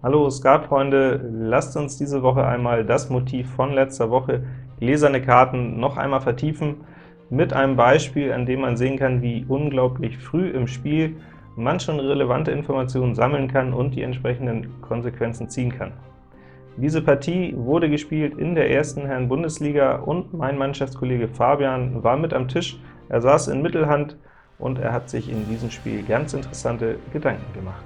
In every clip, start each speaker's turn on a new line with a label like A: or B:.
A: Hallo Skatfreunde, lasst uns diese Woche einmal das Motiv von letzter Woche, gläserne Karten, noch einmal vertiefen, mit einem Beispiel, an dem man sehen kann, wie unglaublich früh im Spiel man schon relevante Informationen sammeln kann und die entsprechenden Konsequenzen ziehen kann. Diese Partie wurde gespielt in der ersten Herren-Bundesliga und mein Mannschaftskollege Fabian war mit am Tisch. Er saß in Mittelhand und er hat sich in diesem Spiel ganz interessante Gedanken gemacht.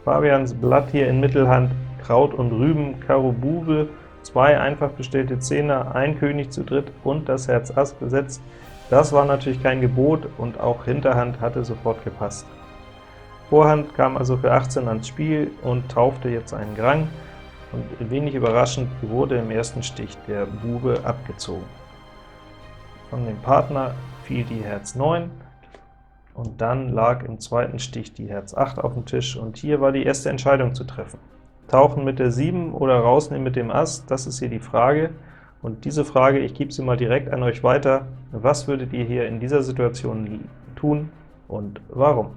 A: Fabians Blatt hier in Mittelhand, Kraut und Rüben, Karo Bube, 2 einfach bestellte Zehner, ein König zu dritt und das Herz Ass besetzt. Das war natürlich kein Gebot und auch Hinterhand hatte sofort gepasst. Vorhand kam also für 18 ans Spiel und taufte jetzt einen Grang, und wenig überraschend wurde im ersten Stich der Bube abgezogen. Von dem Partner fiel die Herz 9, und dann lag im zweiten Stich die Herz 8 auf dem Tisch, und hier war die erste Entscheidung zu treffen. Tauchen mit der 7 oder rausnehmen mit dem Ass, das ist hier die Frage, und diese Frage, ich gebe sie mal direkt an euch weiter: Was würdet ihr hier in dieser Situation tun und warum?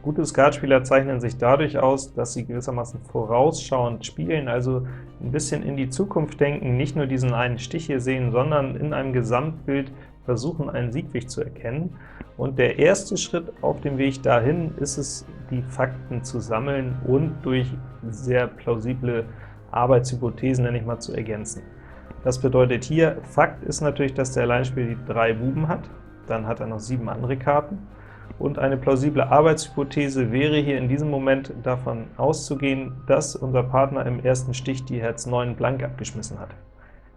A: Gute Skatspieler zeichnen sich dadurch aus, dass sie gewissermaßen vorausschauend spielen, also ein bisschen in die Zukunft denken, nicht nur diesen einen Stich hier sehen, sondern in einem Gesamtbild versuchen, einen Siegweg zu erkennen. Und der erste Schritt auf dem Weg dahin ist es, die Fakten zu sammeln und durch sehr plausible Arbeitshypothesen, nenne ich mal, zu ergänzen. Das bedeutet hier, Fakt ist natürlich, dass der Alleinspieler die 3 Buben hat, dann hat er noch 7 andere Karten, und eine plausible Arbeitshypothese wäre hier in diesem Moment davon auszugehen, dass unser Partner im ersten Stich die Herz 9 blank abgeschmissen hat.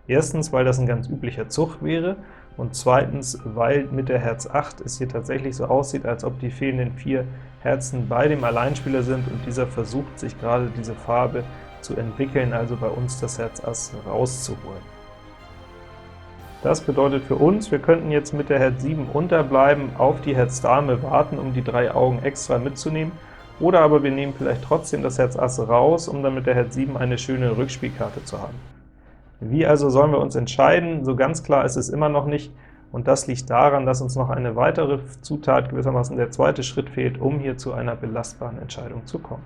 A: Erstens, weil das ein ganz üblicher Zug wäre, und zweitens, weil mit der Herz 8 es hier tatsächlich so aussieht, als ob die fehlenden 4 Herzen bei dem Alleinspieler sind, und dieser versucht, sich gerade diese Farbe zu entwickeln, also bei uns das Herz Ass rauszuholen. Das bedeutet für uns, wir könnten jetzt mit der Herz 7 unterbleiben, auf die Herz Dame warten, um die 3 Augen extra mitzunehmen, oder aber wir nehmen vielleicht trotzdem das Herz Ass raus, um dann mit der Herz 7 eine schöne Rückspielkarte zu haben. Wie also sollen wir uns entscheiden? So ganz klar ist es immer noch nicht, und das liegt daran, dass uns noch eine weitere Zutat, gewissermaßen der zweite Schritt, fehlt, um hier zu einer belastbaren Entscheidung zu kommen.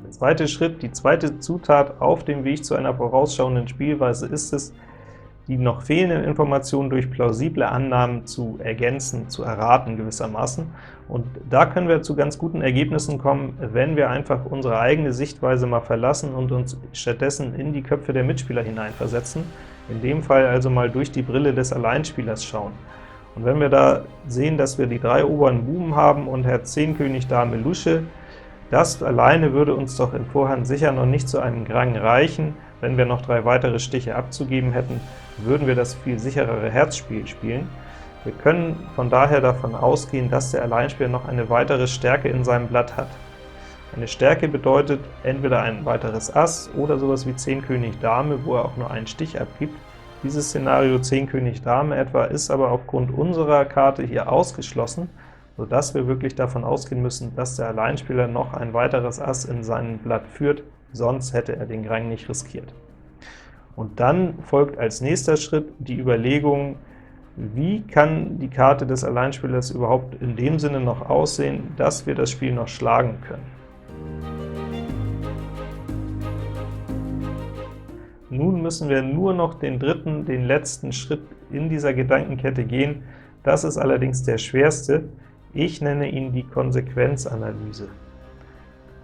A: Der zweite Schritt, die zweite Zutat auf dem Weg zu einer vorausschauenden Spielweise ist es, die noch fehlenden Informationen durch plausible Annahmen zu ergänzen, zu erraten gewissermaßen. Und da können wir zu ganz guten Ergebnissen kommen, wenn wir einfach unsere eigene Sichtweise mal verlassen und uns stattdessen in die Köpfe der Mitspieler hineinversetzen, in dem Fall also mal durch die Brille des Alleinspielers schauen. Und wenn wir da sehen, dass wir die 3 oberen Buben haben und Herz 10 König Dame Lusche, das alleine würde uns doch in Vorhand sicher noch nicht zu einem Grang reichen. Wenn wir noch 3 weitere Stiche abzugeben hätten, würden wir das viel sicherere Herzspiel spielen. Wir können von daher davon ausgehen, dass der Alleinspieler noch eine weitere Stärke in seinem Blatt hat. Eine Stärke bedeutet entweder ein weiteres Ass oder sowas wie 10 König Dame, wo er auch nur einen Stich abgibt. Dieses Szenario 10 König Dame etwa ist aber aufgrund unserer Karte hier ausgeschlossen, sodass wir wirklich davon ausgehen müssen, dass der Alleinspieler noch ein weiteres Ass in seinem Blatt führt, sonst hätte er den Grang nicht riskiert. Und dann folgt als nächster Schritt die Überlegung, wie kann die Karte des Alleinspielers überhaupt in dem Sinne noch aussehen, dass wir das Spiel noch schlagen können. Nun müssen wir nur noch den dritten, den letzten Schritt in dieser Gedankenkette gehen. Das ist allerdings der schwerste. Ich nenne ihn die Konsequenzanalyse.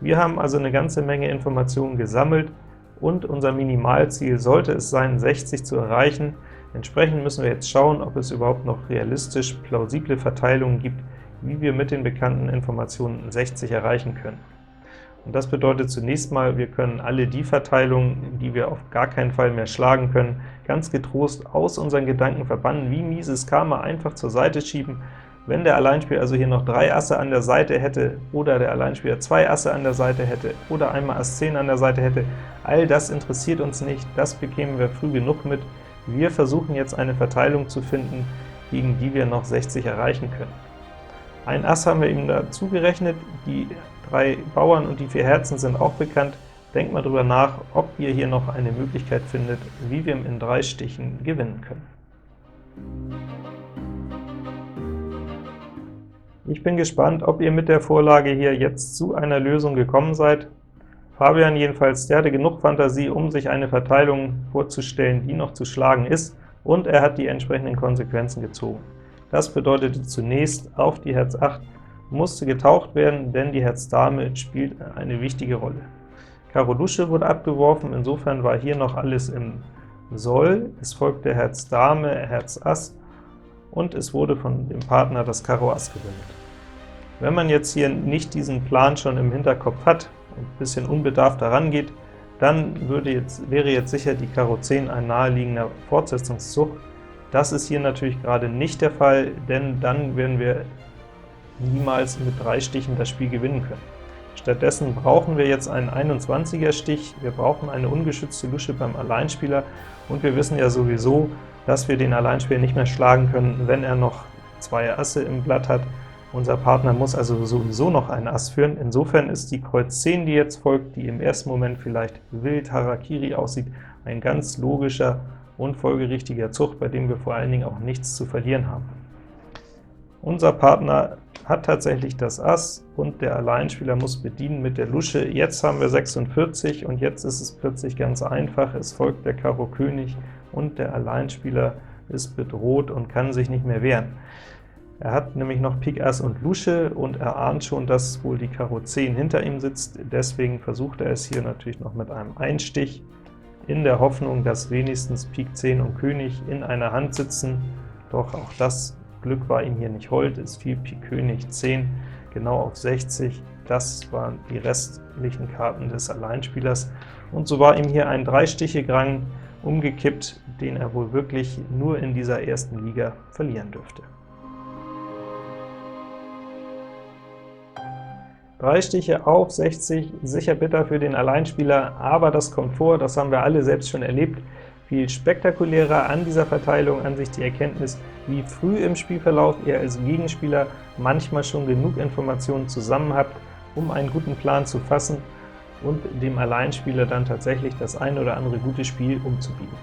A: Wir haben also eine ganze Menge Informationen gesammelt, und unser Minimalziel sollte es sein, 60 zu erreichen. Entsprechend müssen wir jetzt schauen, ob es überhaupt noch realistisch plausible Verteilungen gibt, wie wir mit den bekannten Informationen 60 erreichen können. Und das bedeutet zunächst mal, wir können alle die Verteilungen, die wir auf gar keinen Fall mehr schlagen können, ganz getrost aus unseren Gedanken verbannen, wie mieses Karma einfach zur Seite schieben. Wenn der Alleinspieler also hier noch 3 Asse an der Seite hätte, oder der Alleinspieler 2 Asse an der Seite hätte, oder einmal Ass 10 an der Seite hätte, all das interessiert uns nicht, das bekämen wir früh genug mit. Wir versuchen jetzt eine Verteilung zu finden, gegen die wir noch 60 erreichen können. Ein Ass haben wir ihm dazu gerechnet, die 3 Bauern und die 4 Herzen sind auch bekannt. Denkt mal drüber nach, ob ihr hier noch eine Möglichkeit findet, wie wir in 3 Stichen gewinnen können. Ich bin gespannt, ob ihr mit der Vorlage hier jetzt zu einer Lösung gekommen seid. Fabian jedenfalls, der hatte genug Fantasie, um sich eine Verteilung vorzustellen, die noch zu schlagen ist, und er hat die entsprechenden Konsequenzen gezogen. Das bedeutete zunächst, auf die Herz 8 musste getaucht werden, denn die Herz Dame spielt eine wichtige Rolle. Karo Lusche wurde abgeworfen, insofern war hier noch alles im Soll. Es folgt der Herz Dame, Herz Ass, und es wurde von dem Partner das Karo Ass gewinnt. Wenn man jetzt hier nicht diesen Plan schon im Hinterkopf hat und ein bisschen unbedarft daran geht, dann wäre jetzt sicher die Karo 10 ein naheliegender Fortsetzungszug. Das ist hier natürlich gerade nicht der Fall, denn dann werden wir niemals mit 3 Stichen das Spiel gewinnen können. Stattdessen brauchen wir jetzt einen 21er Stich, wir brauchen eine ungeschützte Lusche beim Alleinspieler, und wir wissen ja sowieso, dass wir den Alleinspieler nicht mehr schlagen können, wenn er noch 2 Asse im Blatt hat. Unser Partner muss also sowieso noch einen Ass führen. Insofern ist die Kreuz 10, die jetzt folgt, die im ersten Moment vielleicht wild Harakiri aussieht, ein ganz logischer und folgerichtiger Zug, bei dem wir vor allen Dingen auch nichts zu verlieren haben. Unser Partner hat tatsächlich das Ass, und der Alleinspieler muss bedienen mit der Lusche. Jetzt haben wir 46, und jetzt ist es plötzlich ganz einfach. Es folgt der Karo König, und der Alleinspieler ist bedroht und kann sich nicht mehr wehren. Er hat nämlich noch Pik Ass und Lusche, und er ahnt schon, dass wohl die Karo 10 hinter ihm sitzt. Deswegen versucht er es hier natürlich noch mit einem Einstich, in der Hoffnung, dass wenigstens Pik 10 und König in einer Hand sitzen. Doch auch das Glück war ihm hier nicht hold, es fiel Pik König 10 genau auf 60, das waren die restlichen Karten des Alleinspielers, und so war ihm hier ein 3-Stiche-Gang umgekippt, den er wohl wirklich nur in dieser ersten Liga verlieren dürfte. 3 Stiche auf 60, sicher bitter für den Alleinspieler, aber das kommt vor, das haben wir alle selbst schon erlebt. Viel spektakulärer an dieser Verteilung an sich die Erkenntnis, wie früh im Spielverlauf ihr als Gegenspieler manchmal schon genug Informationen zusammen habt, um einen guten Plan zu fassen und dem Alleinspieler dann tatsächlich das ein oder andere gute Spiel umzubieten.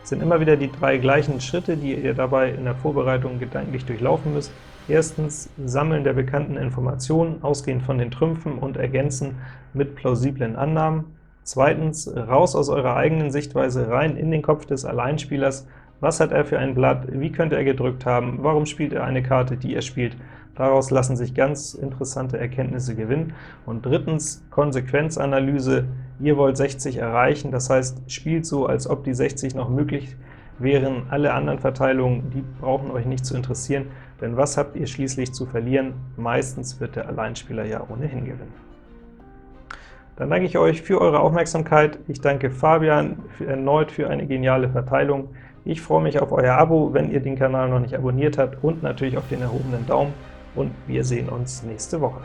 A: Es sind immer wieder die 3 gleichen Schritte, die ihr dabei in der Vorbereitung gedanklich durchlaufen müsst. Erstens Sammeln der bekannten Informationen, ausgehend von den Trümpfen, und ergänzen mit plausiblen Annahmen. Zweitens, raus aus eurer eigenen Sichtweise, rein in den Kopf des Alleinspielers. Was hat er für ein Blatt? Wie könnte er gedrückt haben? Warum spielt er eine Karte, die er spielt? Daraus lassen sich ganz interessante Erkenntnisse gewinnen. Und drittens, Konsequenzanalyse. Ihr wollt 60 erreichen, das heißt, spielt so, als ob die 60 noch möglich wären. Alle anderen Verteilungen, die brauchen euch nicht zu interessieren, denn was habt ihr schließlich zu verlieren? Meistens wird der Alleinspieler ja ohnehin gewinnen. Dann danke ich euch für eure Aufmerksamkeit. Ich danke Fabian erneut für eine geniale Verteilung. Ich freue mich auf euer Abo, wenn ihr den Kanal noch nicht abonniert habt, und natürlich auf den erhobenen Daumen, und wir sehen uns nächste Woche.